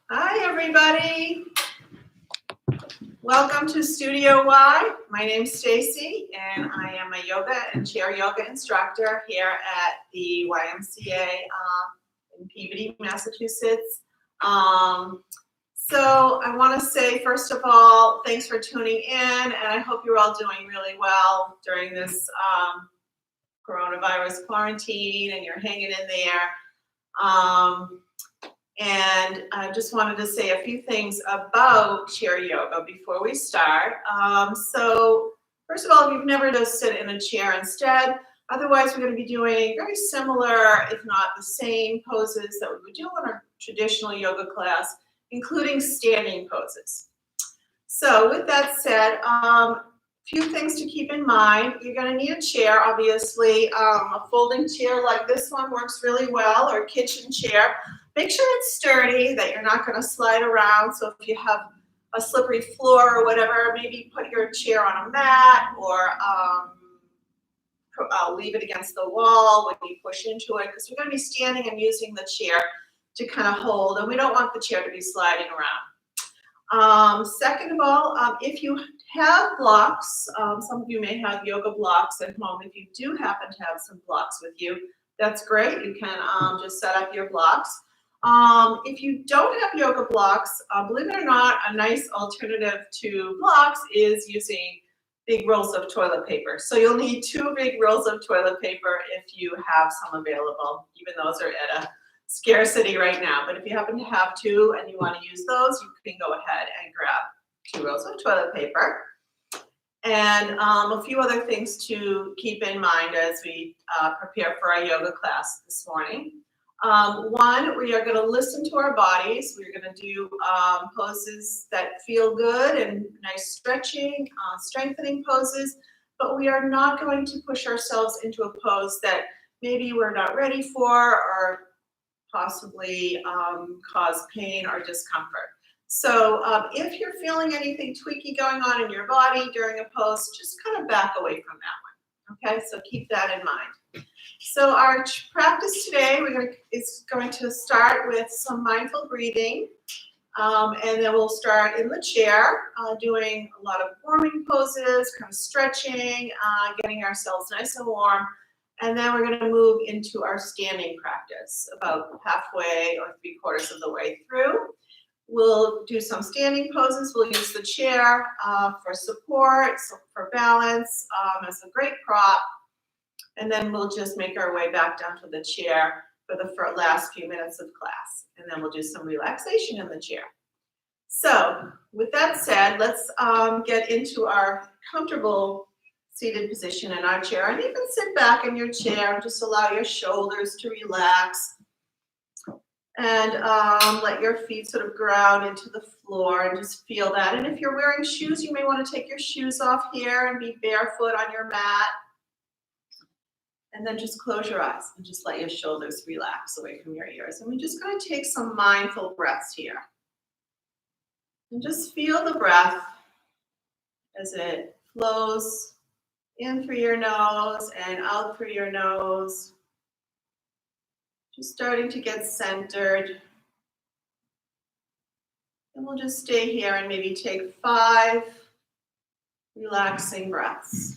Hi, everybody. Welcome to Studio Y. My name's Stacey, and I am a yoga and chair yoga instructor here at the YMCA in Peabody, Massachusetts. So I want to say, first of all, thanks for tuning in, and I hope you're all doing really well during this coronavirus quarantine, and you're hanging in there. And I just wanted to say a few things about chair yoga before we start. So first of all, if you've never just sit in a chair instead, otherwise we're going to be doing very similar, if not the same poses that we would do in our traditional yoga class, including standing poses. So with that said, few things to keep in mind. You're going to need a chair, obviously. A folding chair like this one works really well, or a kitchen chair. Make sure it's sturdy, that you're not going to slide around. So if you have a slippery floor or whatever, maybe put your chair on a mat, or leave it against the wall when you push into it, because we're going to be standing and using the chair to kind of hold, and we don't want the chair to be sliding around. Second of all, if you have blocks, some of you may have yoga blocks at home. If you do happen to have some blocks with you, that's great. You can just set up your blocks. If you don't have yoga blocks, believe it or not, a nice alternative to blocks is using big rolls of toilet paper. So you'll need 2 big rolls of toilet paper if you have some available, even those are at a scarcity right now. But if you happen to have 2 and you want to use those, you can go ahead and grab 2 rolls of toilet paper. And a few other things to keep in mind as we prepare for our yoga class this morning. One, we are going to listen to our bodies. We're going to do poses that feel good and nice stretching, strengthening poses, but we are not going to push ourselves into a pose that maybe we're not ready for, or possibly cause pain or discomfort. So if you're feeling anything tweaky going on in your body during a pose, just kind of back away from that one. Okay, so keep that in mind. So our practice today is going to start with some mindful breathing, and then we'll start in the chair, doing a lot of warming poses, kind of stretching, getting ourselves nice and warm. And then we're going to move into our standing practice about halfway or 3/4 of the way through. We'll do some standing poses. We'll use the chair for support, so for balance, as a great prop. And then we'll just make our way back down to the chair for the last few minutes of class. And then we'll do some relaxation in the chair. So with that said, let's get into our comfortable seated position in our chair, and you can sit back in your chair and just allow your shoulders to relax, and let your feet sort of ground into the floor and just feel that. And if you're wearing shoes, you may want to take your shoes off here and be barefoot on your mat, and then just close your eyes and just let your shoulders relax away from your ears. And we're just going to take some mindful breaths here, and just feel the breath as it flows in through your nose and out through your nose. Just starting to get centered. And we'll just stay here and maybe take 5 relaxing breaths.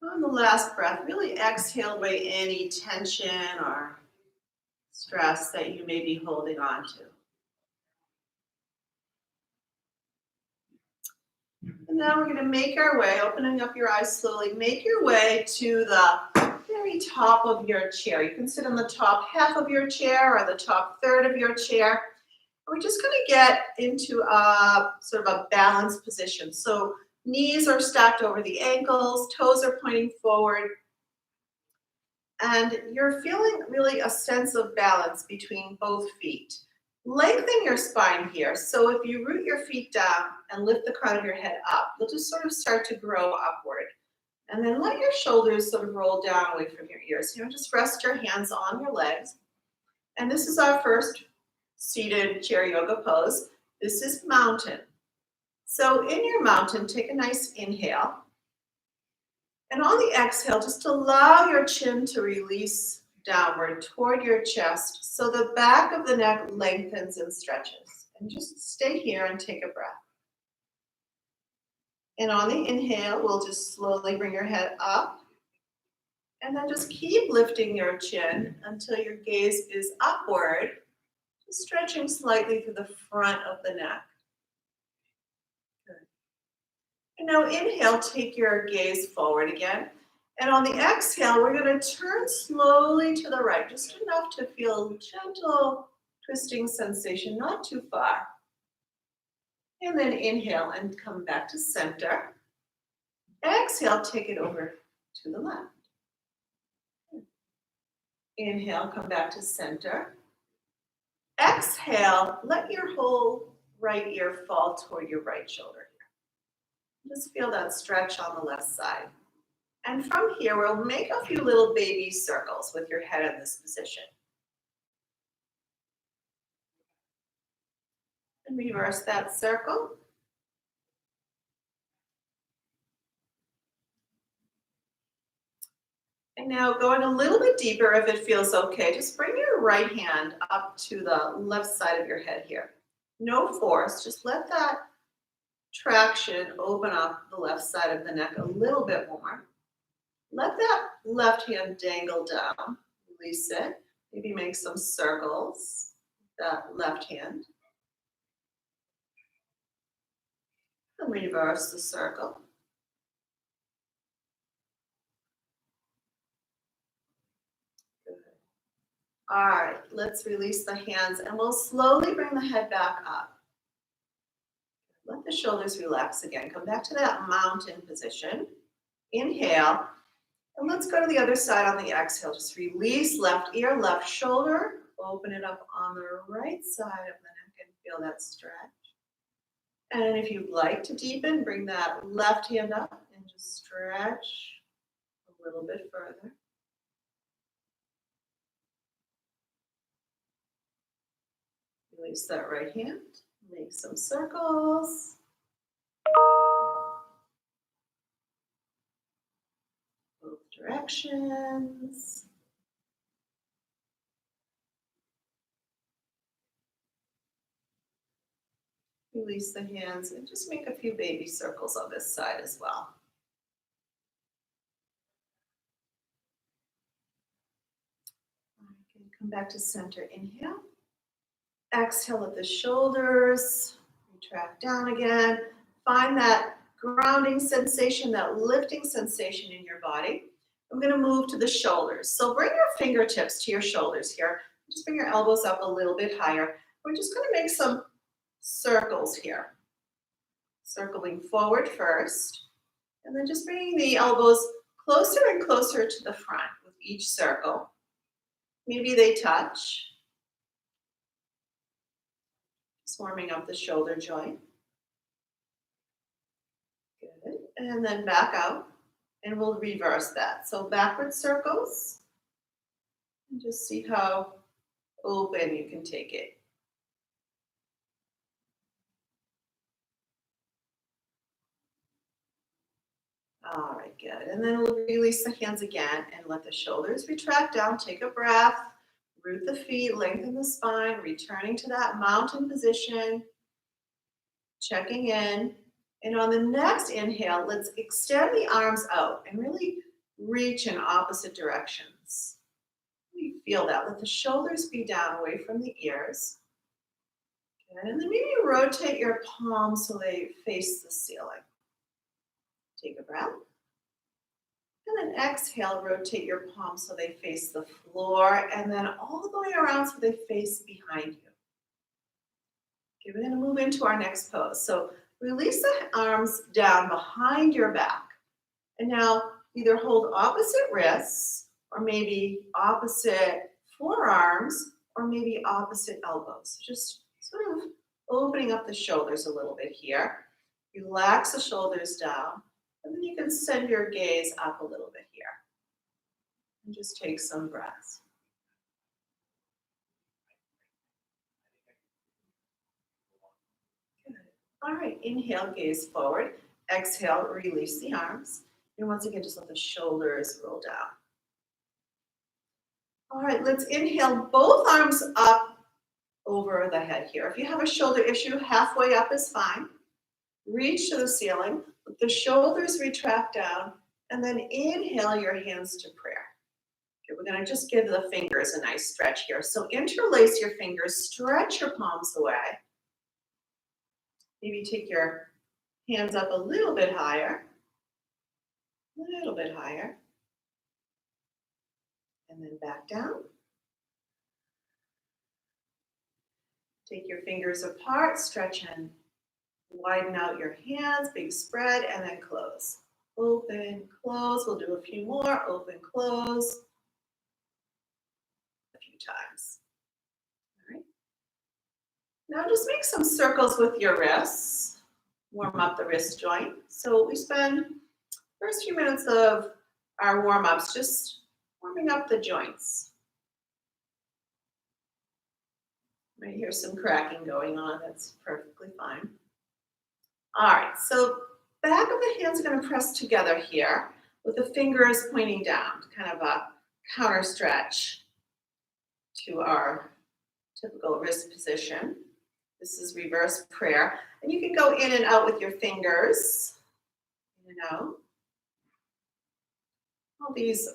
On the last breath, really exhale away any tension or stress that you may be holding on to. And now we're going to make our way, opening up your eyes slowly, make your way to the very top of your chair. You can sit on the top half of your chair or the top third of your chair. We're just going to get into a sort of a balanced position. So knees are stacked over the ankles, toes are pointing forward, and you're feeling really a sense of balance between both feet. Lengthen your spine here. So if you root your feet down and lift the crown of your head up, you'll just sort of start to grow upward. And then let your shoulders sort of roll down away from your ears. Just rest your hands on your legs. And this is our first seated chair yoga pose. This is mountain. So in your mountain, take a nice inhale. And on the exhale, just allow your chin to release downward toward your chest so the back of the neck lengthens and stretches. And just stay here and take a breath. And on the inhale, we'll just slowly bring your head up. And then just keep lifting your chin until your gaze is upward, just stretching slightly through the front of the neck. Good. And now inhale, take your gaze forward again. And on the exhale, we're going to turn slowly to the right, just enough to feel gentle twisting sensation, not too far. And then inhale and come back to center. Exhale, take it over to the left. Inhale, come back to center. Exhale, let your whole right ear fall toward your right shoulder. Just feel that stretch on the left side. And from here, we'll make a few little baby circles with your head in this position. And reverse that circle. And now going a little bit deeper if it feels okay, just bring your right hand up to the left side of your head here. No force, just let that traction open up the left side of the neck a little bit more. Let that left hand dangle down, release it. Maybe make some circles with that left hand. And reverse the circle. Good. All right, let's release the hands and we'll slowly bring the head back up. Let the shoulders relax again. Come back to that mountain position. Inhale. And let's go to the other side on the exhale. Just release left ear, left shoulder. Open it up on the right side of the neck and feel that stretch. And if you'd like to deepen, bring that left hand up and just stretch a little bit further. Release that right hand. Make some circles. Both directions. Release the hands and just make a few baby circles on this side as well. Okay, come back to center. Inhale. Exhale at the shoulders. Retract down again. Find that grounding sensation, that lifting sensation in your body. I'm going to move to the shoulders. So bring your fingertips to your shoulders here. Just bring your elbows up a little bit higher. We're just going to make some circles here. Circling forward first. And then just bringing the elbows closer and closer to the front with each circle. Maybe they touch. Just warming up the shoulder joint. Good. And then back out. And we'll reverse that. So backward circles. And just see how open you can take it. All right, good. And then we'll release the hands again and let the shoulders retract down. Take a breath. Root the feet, lengthen the spine, returning to that mountain position. Checking in. And on the next inhale, let's extend the arms out and really reach in opposite directions. You feel that. Let the shoulders be down away from the ears. Good. And then maybe rotate your palms so they face the ceiling. Take a breath. And then exhale, rotate your palms so they face the floor and then all the way around so they face behind you. Okay, we're going to move into our next pose. So release the arms down behind your back. And now either hold opposite wrists or maybe opposite forearms or maybe opposite elbows. Just sort of opening up the shoulders a little bit here. Relax the shoulders down. And then you can send your gaze up a little bit here. And just take some breaths. Good. All right, inhale, gaze forward. Exhale, release the arms. And once again, just let the shoulders roll down. All right, let's inhale, both arms up over the head here. If you have a shoulder issue, halfway up is fine. Reach to the ceiling, let the shoulders retract down, and then inhale your hands to prayer. Okay, we're gonna just give the fingers a nice stretch here. So interlace your fingers, stretch your palms away. Maybe take your hands up a little bit higher, and then back down. Take your fingers apart, stretch and widen out your hands, big spread, and then close. Open, close. We'll do a few more. Open, close. A few times. All right. Now just make some circles with your wrists. Warm up the wrist joint. So we spend the first few minutes of our warm-ups just warming up the joints. Right, here's some cracking going on. That's perfectly fine. All right, so back of the hands are going to press together here with the fingers pointing down, kind of a counter stretch to our typical wrist position. This is reverse prayer. And you can go in and out with your fingers, in and out. All these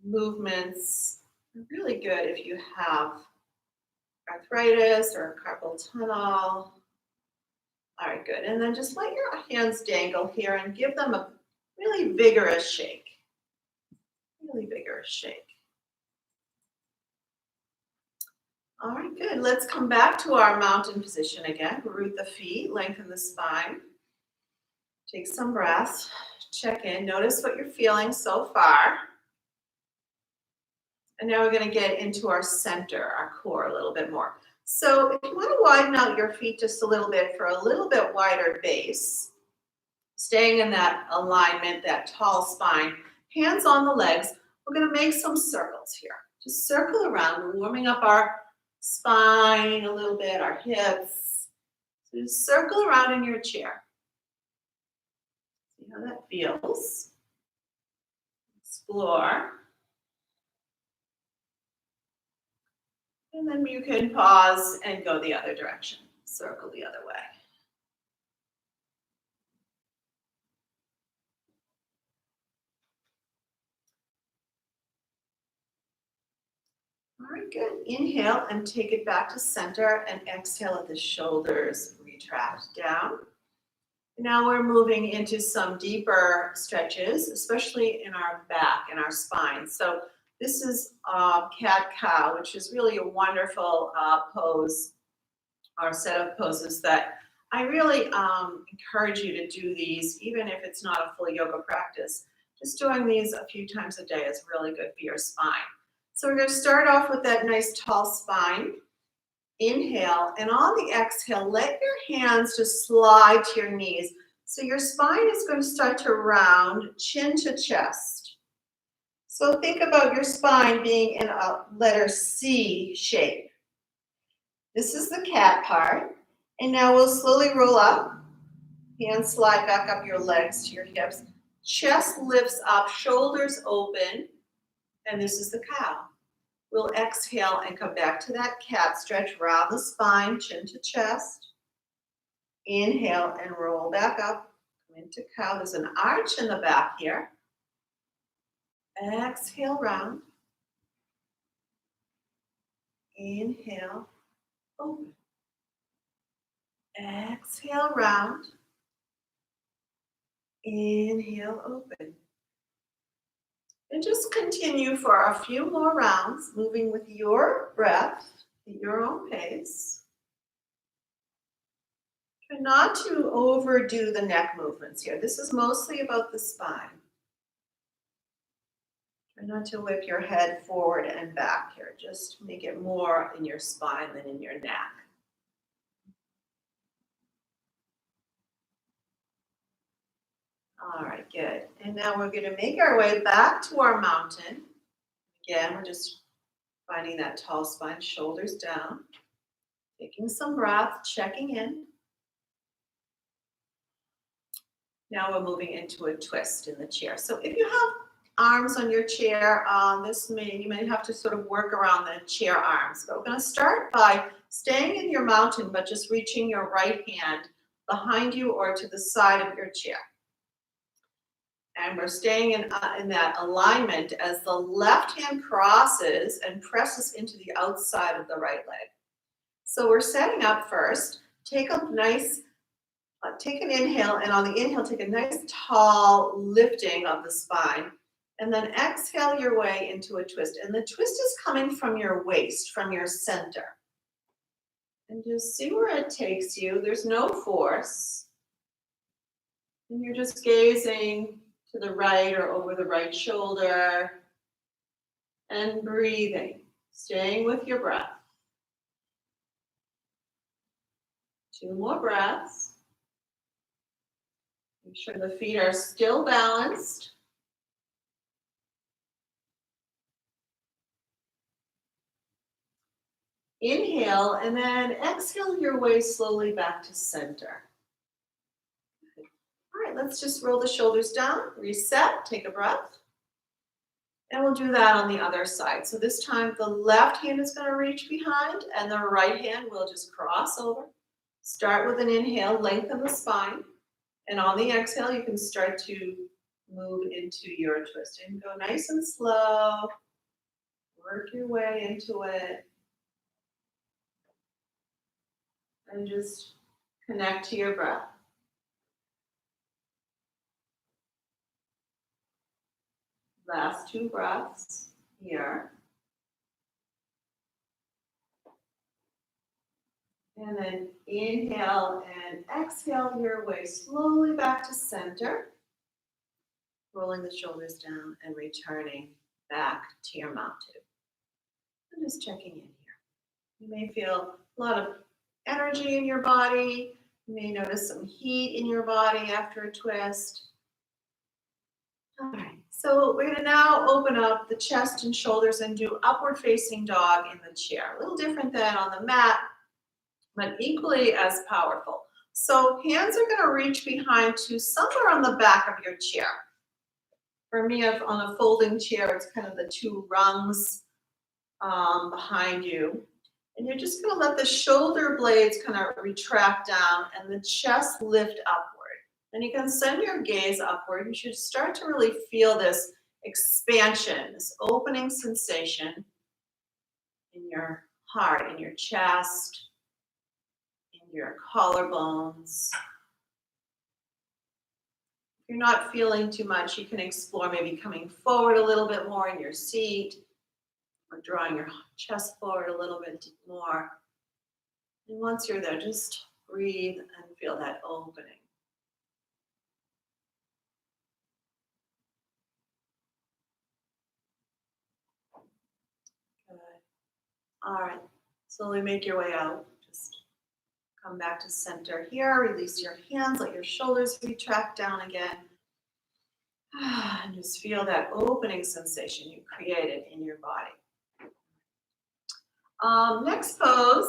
movements are really good if you have arthritis or carpal tunnel. All right, good. And then just let your hands dangle here and give them a really vigorous shake. Really vigorous shake. All right, good. Let's come back to our mountain position again. Root the feet, lengthen the spine. Take some breaths. Check in. Notice what you're feeling so far. And now we're going to get into our center, our core a little bit more. So if you want to widen out your feet just a little bit for a little bit wider base, staying in that alignment, that tall spine, hands on the legs, we're going to make some circles here. Just circle around. We're warming up our spine a little bit, our hips. So just circle around in your chair. See how that feels. Explore. And then you can pause and go the other direction. Circle the other way. All right, good. Inhale and take it back to center, and exhale, let the shoulders retract down. Now we're moving into some deeper stretches, especially in our back and our spine. So this is cat-cow, which is really a wonderful pose, or set of poses that I really encourage you to do these, even if it's not a full yoga practice. Just doing these a few times a day is really good for your spine. So we're going to start off with that nice tall spine. Inhale, and on the exhale, let your hands just slide to your knees. So your spine is going to start to round, chin to chest. So think about your spine being in a letter C shape. This is the cat part. And now we'll slowly roll up. Hands slide back up your legs to your hips. Chest lifts up, shoulders open. And this is the cow. We'll exhale and come back to that cat stretch. Round the spine, chin to chest. Inhale and roll back up. Come into cow. There's an arch in the back here. Exhale, round. Inhale, open. Exhale, round. Inhale, open. And just continue for a few more rounds, moving with your breath at your own pace. Try not to overdo the neck movements here. This is mostly about the spine. Try not to whip your head forward and back here. Just make it more in your spine than in your neck. All right, good. And now we're going to make our way back to our mountain. Again, we're just finding that tall spine, shoulders down. Taking some breath, checking in. Now we're moving into a twist in the chair. So if you have arms on your chair, you may have to sort of work around the chair arms. But we're going to start by staying in your mountain, but just reaching your right hand behind you or to the side of your chair. And we're staying in that alignment as the left hand crosses and presses into the outside of the right leg. So we're setting up first. Take an inhale, and on the inhale, take a nice tall lifting of the spine. And then exhale your way into a twist. And the twist is coming from your waist, from your center. And just see where it takes you. There's no force. And you're just gazing to the right or over the right shoulder and breathing, staying with your breath. 2 more breaths. Make sure the feet are still balanced. Inhale, and then exhale your way slowly back to center. All right, let's just roll the shoulders down, reset, take a breath. And we'll do that on the other side. So this time the left hand is going to reach behind and the right hand will just cross over. Start with an inhale, lengthen the spine. And on the exhale, you can start to move into your twist. And go nice and slow. Work your way into it. And just connect to your breath. Last 2 breaths here. And then inhale and exhale your way slowly back to center. Rolling the shoulders down and returning back to your mountain. And just checking in here. You may feel a lot of energy in your body. You may notice some heat in your body after a twist. All right, so we're going to now open up the chest and shoulders and do upward facing dog in the chair. A little different than on the mat, but equally as powerful. So hands are going to reach behind to somewhere on the back of your chair. For me, on a folding chair, it's kind of the 2 rungs behind you. And you're just going to let the shoulder blades kind of retract down and the chest lift upward. And you can send your gaze upward. You should start to really feel this expansion, this opening sensation in your heart, in your chest, in your collarbones. If you're not feeling too much, you can explore maybe coming forward a little bit more in your seat or drawing your chest forward a little bit more. And once you're there, just breathe and feel that opening. Good. All right, slowly make your way out. Just come back to center here. Release your hands, let your shoulders retract down again. And just feel that opening sensation you created in your body. Next pose,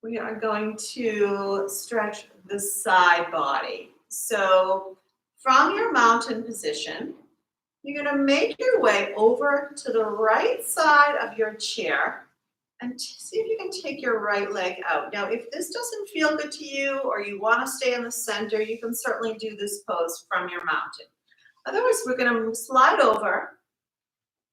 we are going to stretch the side body. So from your mountain position, you're going to make your way over to the right side of your chair and see if you can take your right leg out. Now, if this doesn't feel good to you or you want to stay in the center, you can certainly do this pose from your mountain. Otherwise, we're going to slide over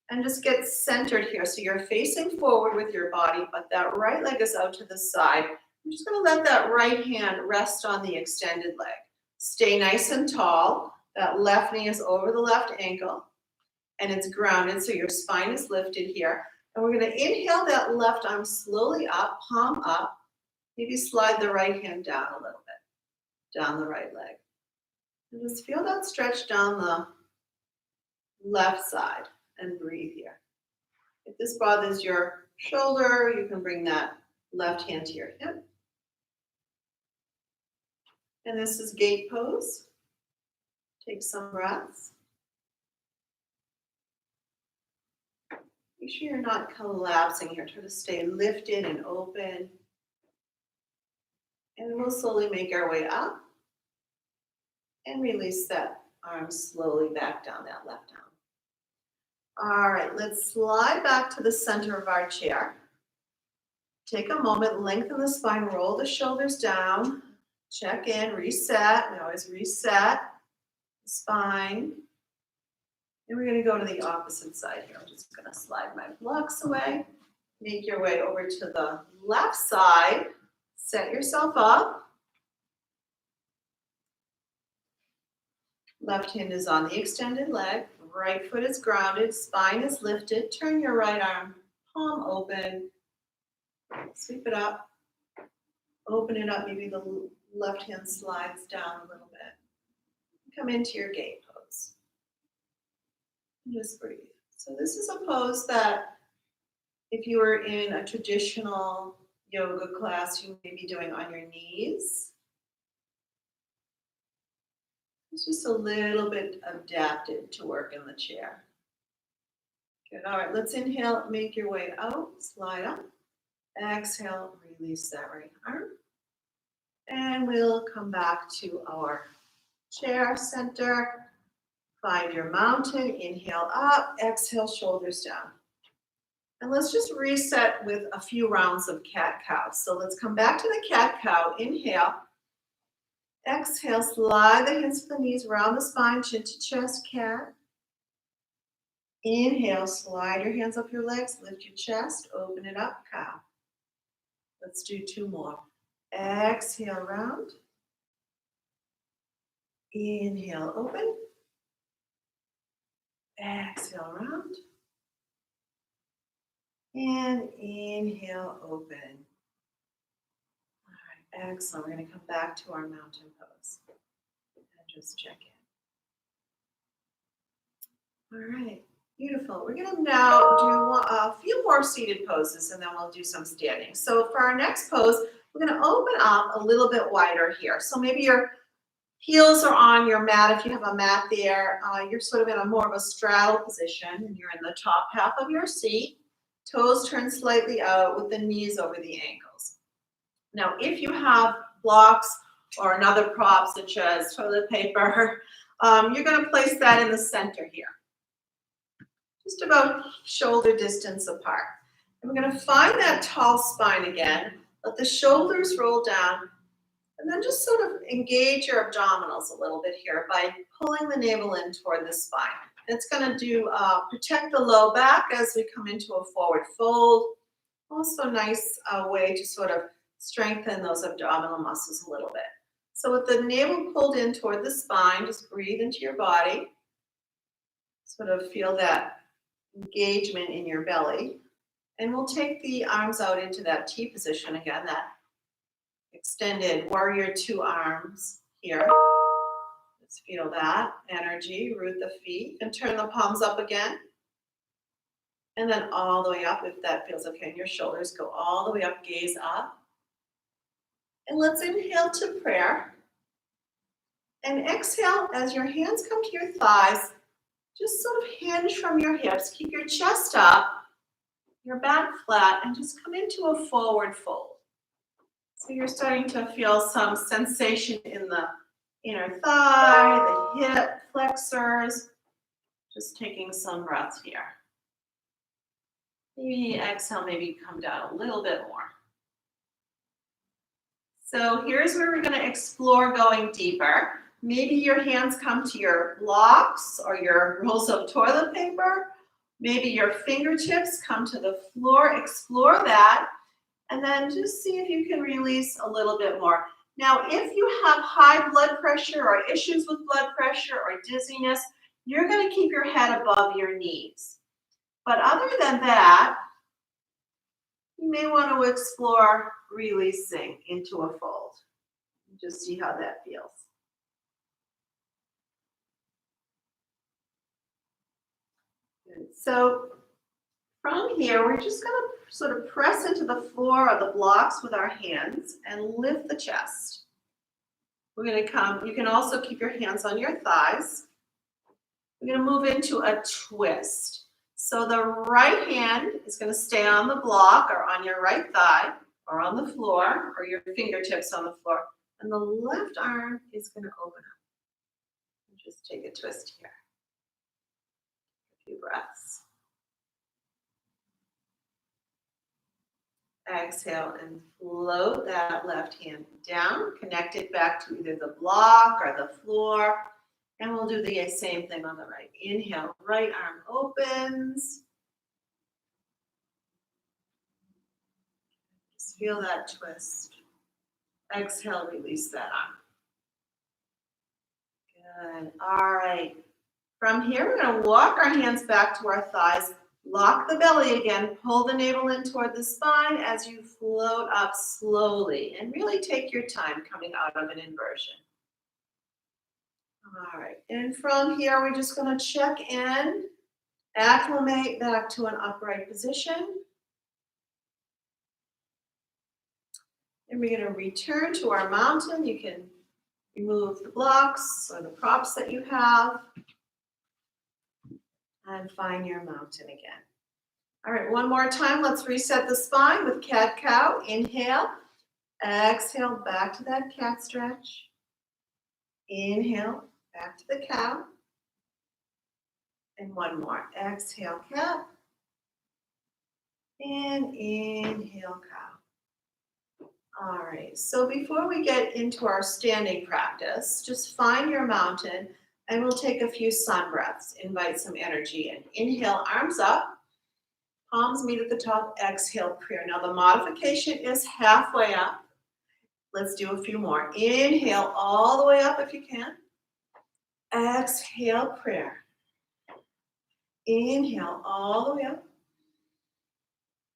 and just get centered here. So you're facing forward with your body, but that right leg is out to the side. I'm just going to let that right hand rest on the extended leg. Stay nice and tall. That left knee is over the left ankle and it's grounded, so your spine is lifted here. And we're going to inhale that left arm slowly up, palm up. Maybe slide the right hand down a little bit, down the right leg. And just feel that stretch down the left side and breathe here. If this bothers your shoulder, you can bring that left hand to your hip. And this is gate pose. Take some breaths. Make sure you're not collapsing here. Try to stay lifted and open. And we'll slowly make our way up And release that arm slowly back down, that left arm. All right, let's slide back to the center of our chair. Take a moment, lengthen the spine, roll the shoulders down, check in, reset. We always reset the spine. And we're going to go to the opposite side here. I'm just going to slide my blocks away. Make your way over to the left side. Set yourself up. Left hand is on the extended leg. Right foot is grounded. Spine is lifted. Turn your right arm, palm open. Sweep it up. Open it up. Maybe the left hand slides down a little bit. Come into your gate pose. Just breathe. So this is a pose that if you were in a traditional yoga class, you may be doing on your knees. It's just a little bit adapted to work in the chair. Good. All right, let's inhale, make your way out, slide up. Exhale, release that right arm. And we'll come back to our chair center. Find your mountain, inhale up, exhale, shoulders down. And let's just reset with a few rounds of cat-cow. So let's come back to the cat-cow, inhale. Exhale, slide the hands to the knees, round the spine, chin to chest, cat. Inhale, slide your hands up your legs, lift your chest, open it up, cow. Let's do two more. Exhale, round. Inhale, open. Exhale, round. And inhale, open. All right, excellent. We're going to come back to our mountain pose and just check in. All right, beautiful. We're going to now do a few more seated poses and then we'll do some standing. So for our next pose, we're going to open up a little bit wider here. So maybe your heels are on your mat. If you have a mat there, you're sort of in a more of a straddle position and you're in the top half of your seat. Toes turn slightly out with the knees over the ankles. Now, if you have blocks or another prop such as toilet paper, you're going to place that in the center here, just about shoulder distance apart. And we're going to find that tall spine again. Let the shoulders roll down. And then just sort of engage your abdominals a little bit here by pulling the navel in toward the spine. It's going to do protect the low back as we come into a forward fold. Also a nice way to sort of strengthen those abdominal muscles a little bit. So with the navel pulled in toward the spine, just breathe into your body. Sort of feel that engagement in your belly. And we'll take the arms out into that T position again, that extended warrior two arms here. Let's feel that energy, root the feet, and turn the palms up again. And then all the way up, if that feels okay. And your shoulders go all the way up, gaze up. And let's inhale to prayer. And exhale as your hands come to your thighs. Just sort of hinge from your hips. Keep your chest up, your back flat, and just come into a forward fold. So you're starting to feel some sensation in the inner thigh, the hip flexors. Just taking some breaths here. Maybe exhale, maybe come down a little bit more. So here's where we're going to explore going deeper. Maybe your hands come to your blocks or your rolls of toilet paper. Maybe your fingertips come to the floor. Explore that. And then just see if you can release a little bit more. Now, if you have high blood pressure or issues with blood pressure or dizziness, you're going to keep your head above your knees. But other than that, you may want to explore releasing into a fold. Just see how that feels. Good. So from here, we're just going to sort of press into the floor or the blocks with our hands and lift the chest. We're going to come, you can also keep your hands on your thighs. We're going to move into a twist. So the right hand is going to stay on the block or on your right thigh or on the floor or your fingertips on the floor. And the left arm is going to open up. Take a twist here. A few breaths. Exhale and float that left hand down. Connect it back to either the block or the floor. And we'll do the same thing on the right. Inhale, right arm opens. Just feel that twist. Exhale, release that arm. Good. All right. From here, we're going to walk our hands back to our thighs. Lock the belly again. Pull the navel in toward the spine as you float up slowly. And really take your time coming out of an inversion. All right. And from here, we're just going to check in. Acclimate back to an upright position. And we're going to return to our mountain. You can remove the blocks or the props that you have. And find your mountain again. All right, one more time. Let's reset the spine with cat-cow. Inhale. Exhale, back to that cat stretch. Inhale, back to the cow. And one more. Exhale, cat. And inhale, cow. All right, so before we get into our standing practice, just find your mountain. And we'll take a few sun breaths, invite some energy in. Inhale, arms up, palms meet at the top, exhale, prayer. Now the modification is halfway up. Let's do a few more. Inhale all the way up if you can. Exhale, prayer. Inhale all the way up.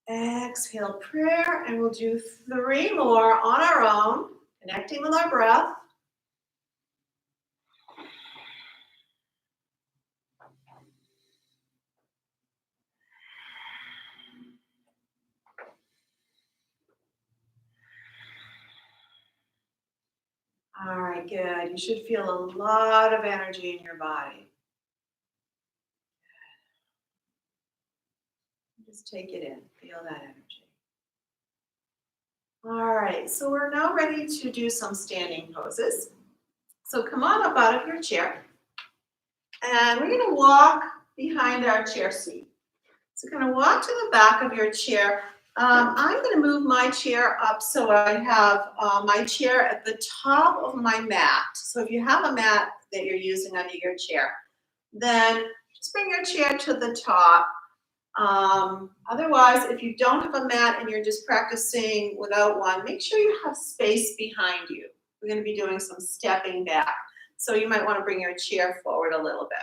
Exhale, prayer. And we'll do 3 more on our own, connecting with our breath. All right, good. You should feel a lot of energy in your body. Just take it in. Feel that energy. All right, so we're now ready to do some standing poses. So come on up out of your chair. And we're going to walk behind our chair seat. So kind of walk to the back of your chair. I'm going to move my chair up so I have my chair at the top of my mat. So if you have a mat that you're using under your chair, then just bring your chair to the top. Otherwise, if you don't have a mat and you're just practicing without one, make sure you have space behind you. We're going to be doing some stepping back. So you might want to bring your chair forward a little bit.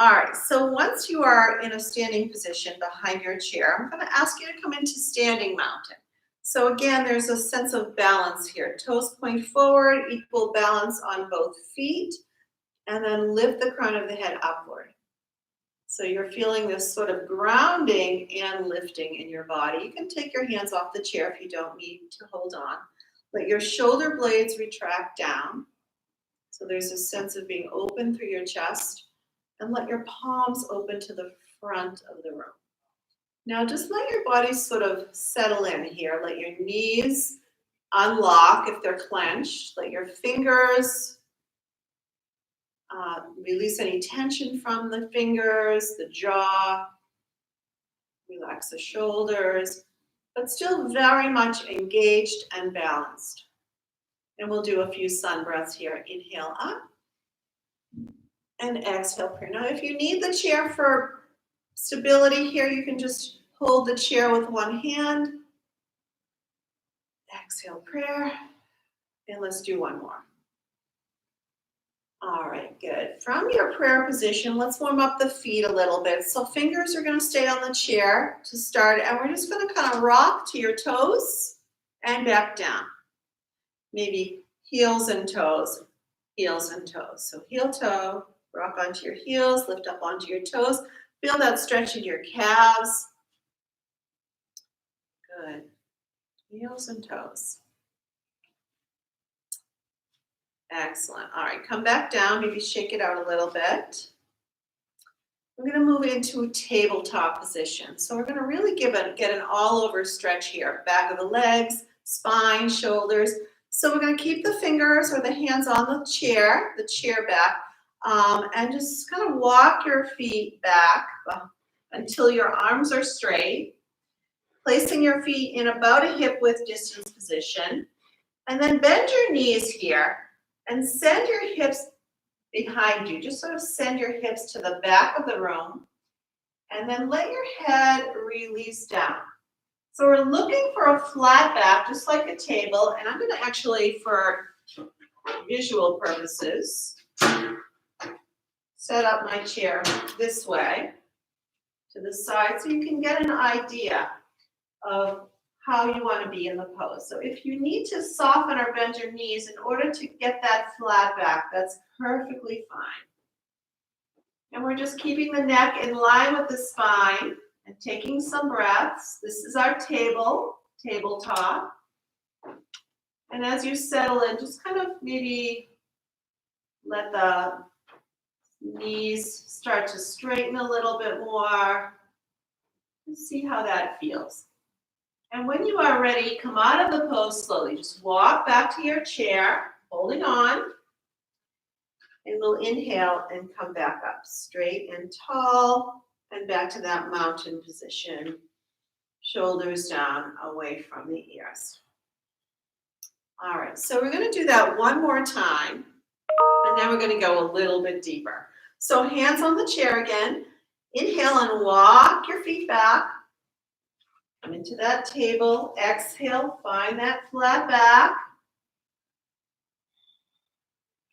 All right, so once you are in a standing position behind your chair, I'm going to ask you to come into standing mountain. So again, there's a sense of balance here. Toes point forward, equal balance on both feet, and then lift the crown of the head upward. So you're feeling this sort of grounding and lifting in your body. You can take your hands off the chair if you don't need to hold on. Let your shoulder blades retract down. So there's a sense of being open through your chest. And let your palms open to the front of the room. Now just let your body sort of settle in here. Let your knees unlock if they're clenched. Let your fingers release any tension from the fingers, the jaw. Relax the shoulders, but still very much engaged and balanced. And we'll do a few sun breaths here. Inhale up. And exhale, prayer. Now, if you need the chair for stability here, you can just hold the chair with one hand. Exhale, prayer. And let's do one more. All right, good. From your prayer position, let's warm up the feet a little bit. So fingers are going to stay on the chair to start, and we're just going to kind of rock to your toes and back down. Maybe heels and toes, heels and toes. So heel toe. Rock onto your heels, lift up onto your toes. Feel that stretch in your calves. Good. Heels and toes. Excellent. All right, come back down. Maybe shake it out a little bit. We're going to move into a tabletop position. So we're going to really get an all-over stretch here. Back of the legs, spine, shoulders. So we're going to keep the fingers or the hands on the chair back. And just kind of walk your feet back until your arms are straight, placing your feet in about a hip width distance position. And then bend your knees here and send your hips behind you. Just sort of send your hips to the back of the room. And then let your head release down. So we're looking for a flat back, just like a table. And I'm going to actually, for visual purposes, set up my chair this way to the side so you can get an idea of how you want to be in the pose. So if you need to soften or bend your knees in order to get that flat back, that's perfectly fine. And we're just keeping the neck in line with the spine and taking some breaths. This is our tabletop. And as you settle in, just kind of maybe let the knees start to straighten a little bit more. And see how that feels. And when you are ready, come out of the pose slowly. Just walk back to your chair, holding on. And we'll inhale and come back up, straight and tall, and back to that mountain position. Shoulders down, away from the ears. All right, so we're going to do that one more time, and then we're going to go a little bit deeper. So hands on the chair again. Inhale and walk your feet back. Come into that table. Exhale, find that flat back.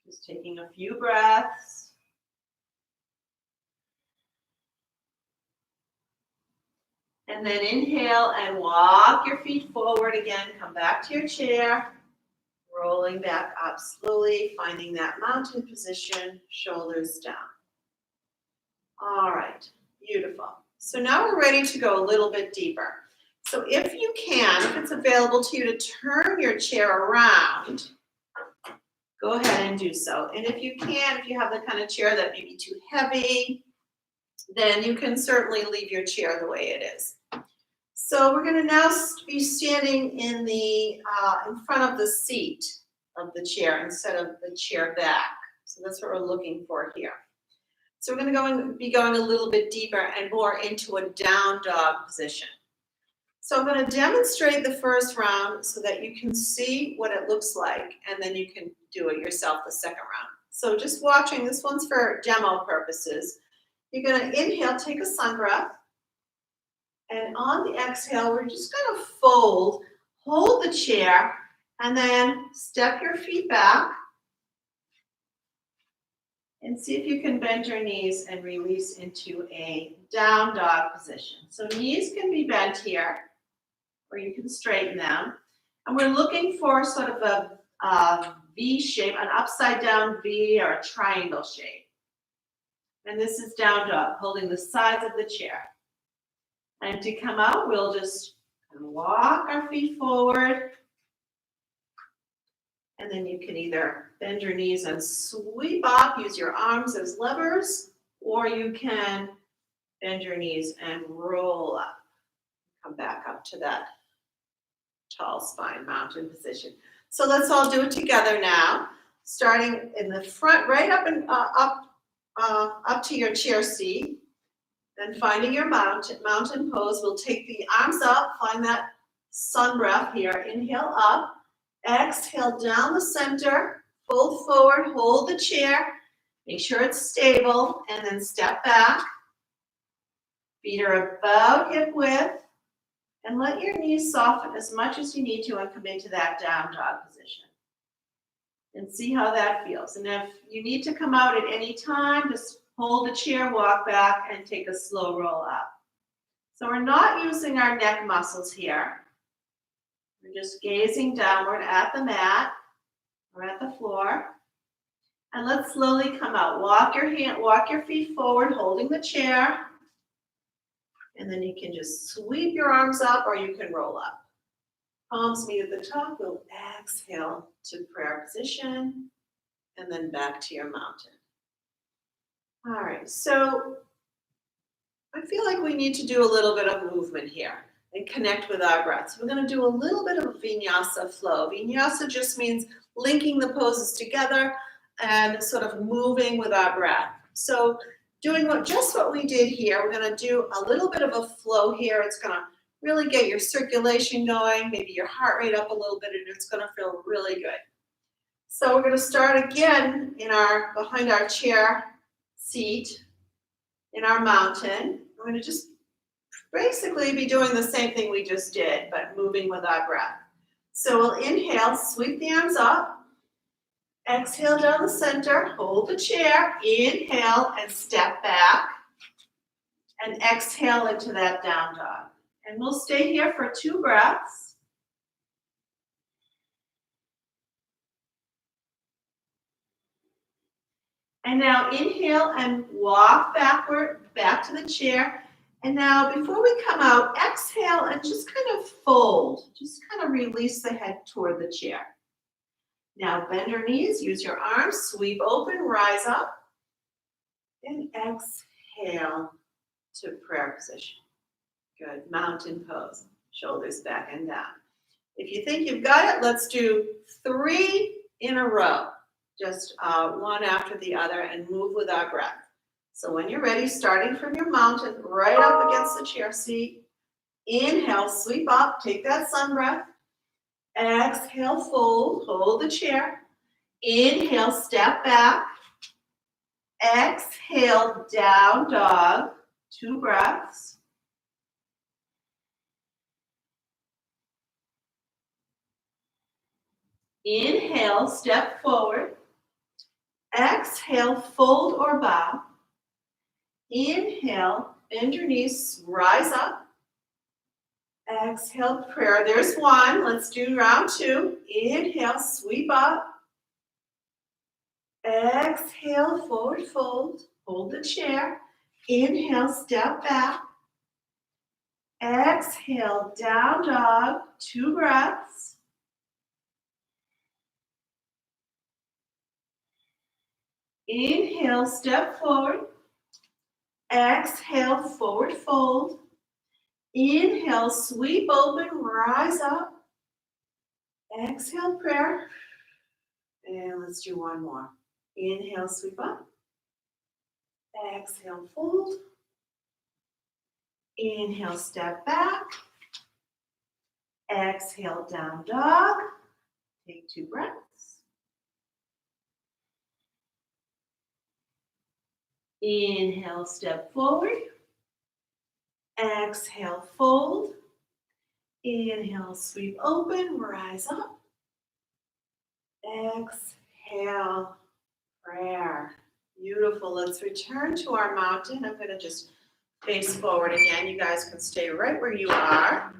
Just taking a few breaths. And then inhale and walk your feet forward again. Come back to your chair. Rolling back up slowly, finding that mountain position, shoulders down. All right, beautiful. So now we're ready to go a little bit deeper. So if you can, if it's available to you to turn your chair around, go ahead and do so. And if you can, if you have the kind of chair that may be too heavy, then you can certainly leave your chair the way it is. So we're going to now be standing in front of the seat of the chair instead of the chair back. So that's what we're looking for here. So we're going to be going a little bit deeper and more into a down dog position. So I'm going to demonstrate the first round so that you can see what it looks like, and then you can do it yourself the second round. So just watching, this one's for demo purposes. You're going to inhale, take a sun breath. And on the exhale, we're just going to fold, hold the chair, and then step your feet back. And see if you can bend your knees and release into a down dog position. So knees can be bent here, or you can straighten them. And we're looking for sort of a V shape, an upside down V or a triangle shape. And this is down dog, holding the sides of the chair. And to come out, we'll just walk our feet forward. And then you can either bend your knees and sweep up, use your arms as levers, or you can bend your knees and roll up. Come back up to that tall spine mountain position. So let's all do it together now. Starting in the front, right up and up to your chair seat. Then finding your mountain pose, we'll take the arms up, find that sun breath here. Inhale up, exhale down the center, fold forward, hold the chair, make sure it's stable, and then step back. Feet are about hip width, and let your knees soften as much as you need to and come into that down dog position. And see how that feels. And if you need to come out at any time, just hold the chair, walk back, and take a slow roll up. So we're not using our neck muscles here. We're just gazing downward at the mat or at the floor. And let's slowly come out. Walk your feet forward, holding the chair. And then you can just sweep your arms up or you can roll up. Palms meet at the top. We'll exhale to prayer position and then back to your mountain. All right, so I feel like we need to do a little bit of movement here and connect with our breath. So we're going to do a little bit of a vinyasa flow. Vinyasa just means linking the poses together. and sort of moving with our breath. So doing just what we did here, we're gonna do a little bit of a flow here. It's gonna really get your circulation going, maybe your heart rate up a little bit, and it's gonna feel really good. So we're gonna start again behind our chair seat in our mountain. We're gonna just basically be doing the same thing we just did, but moving with our breath. So we'll inhale, sweep the arms up. Exhale down the center, hold the chair, inhale and step back, and exhale into that down dog. And we'll stay here for 2 breaths. And now inhale and walk backward, back to the chair. And now before we come out, exhale and just kind of fold. Just kind of release the head toward the chair. Now bend your knees, use your arms, sweep open, rise up, and exhale to prayer position. Good, mountain pose, shoulders back and down. If you think you've got it, let's do 3 in a row, just one after the other, and move with our breath. So when you're ready, starting from your mountain, right up against the chair seat, inhale, sweep up, take that sun breath. Exhale, fold, hold the chair. Inhale, step back. Exhale, down dog. 2 breaths. Inhale, step forward. Exhale, fold or bow. Inhale, bend your knees, rise up. Exhale, prayer. There's 1. Let's do round 2. Inhale, sweep up. Exhale, forward fold. Hold the chair. Inhale, step back. Exhale, down dog. 2 breaths. Inhale, step forward. Exhale, forward fold. Inhale, sweep open, rise up. Exhale, prayer. And let's do 1 more. Inhale, sweep up. Exhale, fold. Inhale, step back. Exhale, down dog. Take 2 breaths. Inhale, step forward. Exhale, fold. Inhale, sweep open, rise up. Exhale, prayer. Beautiful. Let's return to our mountain. I'm going to just face forward again. You guys can stay right where you are.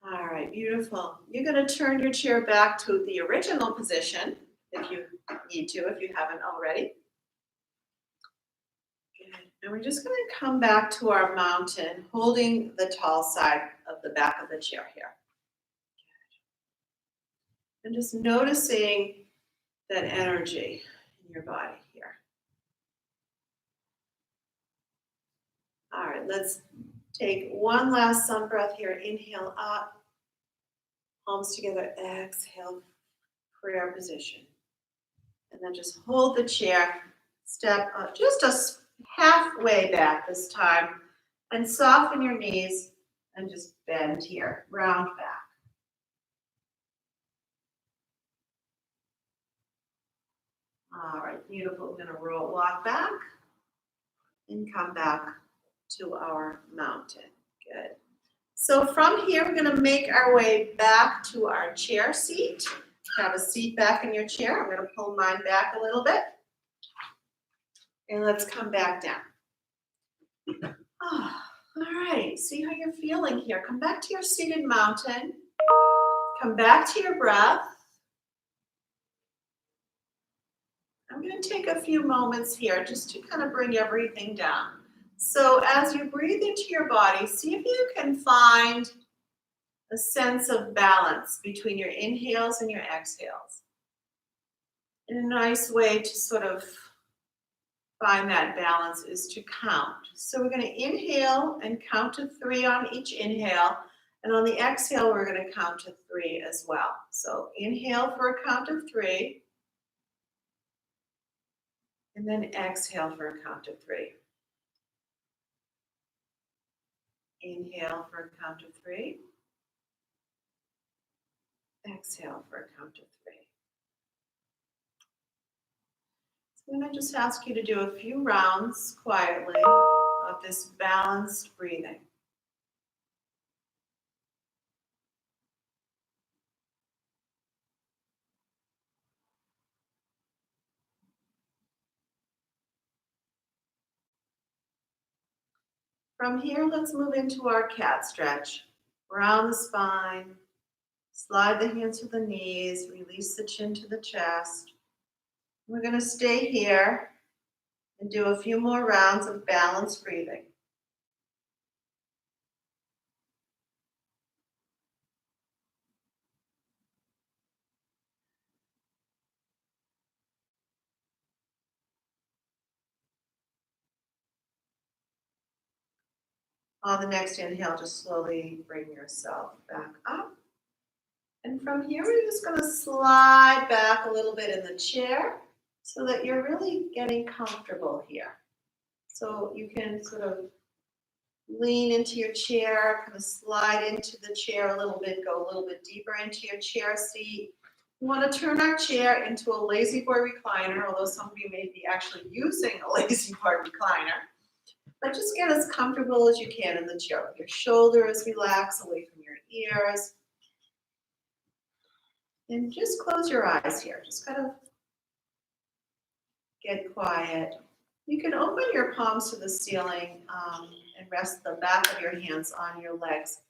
All right, beautiful. You're going to turn your chair back to the original position if you need to, if you haven't already. And we're just going to come back to our mountain, holding the tall side of the back of the chair here. And just noticing that energy in your body here. All right, let's take 1 last sun breath here. Inhale up, palms together, exhale, prayer position. And then just hold the chair, step up, just a halfway back this time, and soften your knees and just bend here, round back. All right, beautiful. We're going to walk back and come back to our mountain. Good. So from here, we're going to make our way back to our chair seat. Have a seat back in your chair. I'm going to pull mine back a little bit. And let's come back down. Oh, all right, see how you're feeling here. Come back to your seated mountain. Come back to your breath. I'm going to take a few moments here just to kind of bring everything down. So as you breathe into your body, see if you can find a sense of balance between your inhales and your exhales. And a nice way to sort of find that balance is to count. So we're going to inhale and count to 3 on each inhale. And on the exhale, we're going to count to 3 as well. So inhale for a count of 3. And then exhale for a count of 3. Inhale for a count of 3. Exhale for a count of 3. So I'm going to just ask you to do a few rounds quietly of this balanced breathing. From here, let's move into our cat stretch. Round the spine, slide the hands to the knees, release the chin to the chest. We're going to stay here and do a few more rounds of balanced breathing. On the next inhale, just slowly bring yourself back up. And from here, we're just going to slide back a little bit in the chair so that you're really getting comfortable here. So you can sort of lean into your chair, kind of slide into the chair a little bit, go a little bit deeper into your chair seat. We want to turn our chair into a lazy boy recliner, although some of you may be actually using a lazy boy recliner. But just get as comfortable as you can in the chair with your shoulders relaxed away from your ears. And just close your eyes here. Just kind of get quiet. You can open your palms to the ceiling and rest the back of your hands on your legs.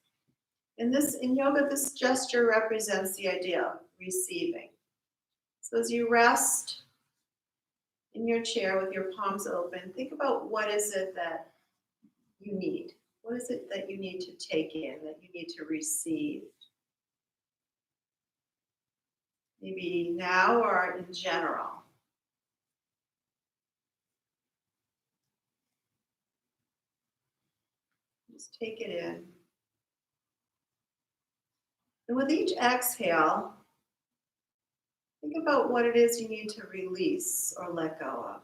In yoga, this gesture represents the idea of receiving. So as you rest in your chair with your palms open, think about what is it that you need. What is it that you need to take in, that you need to receive? Maybe now or in general. Just take it in. And with each exhale, think about what it is you need to release or let go of.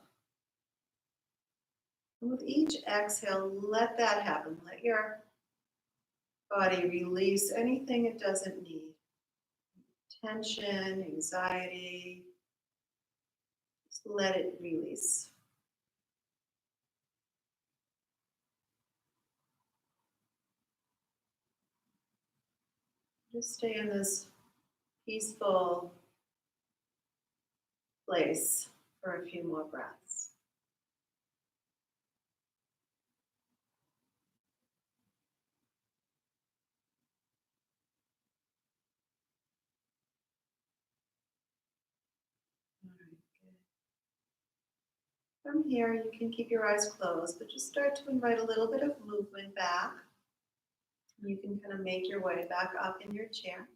And with each exhale, let that happen. Let your body release anything it doesn't need. Tension, anxiety, just let it release. Just stay in this peaceful place for a few more breaths. All right, good. From here, you can keep your eyes closed, but just start to invite a little bit of movement back. You can kind of make your way back up in your chair.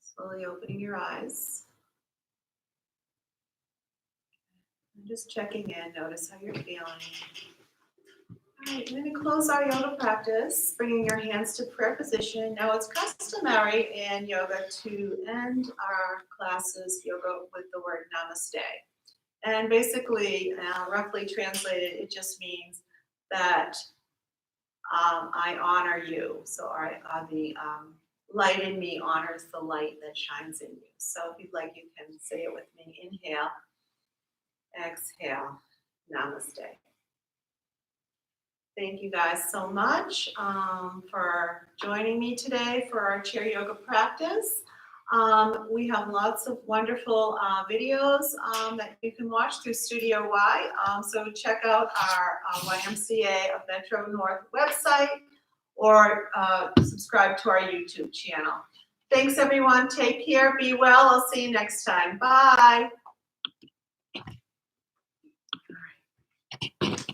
Slowly opening your eyes. And just checking in, notice how you're feeling. All right, we're going to close our yoga practice, bringing your hands to prayer position. Now it's customary in yoga to end our classes, yoga, with the word namaste. And basically, roughly translated, it just means that I honor you. So the light in me honors the light that shines in you. So if you'd like, you can say it with me. Inhale, exhale, namaste. Thank you guys so much for joining me today for our chair yoga practice. We have lots of wonderful videos that you can watch through Studio Y. So check out our YMCA of Metro North website or subscribe to our YouTube channel. Thanks, everyone. Take care. Be well. I'll see you next time. Bye. All right.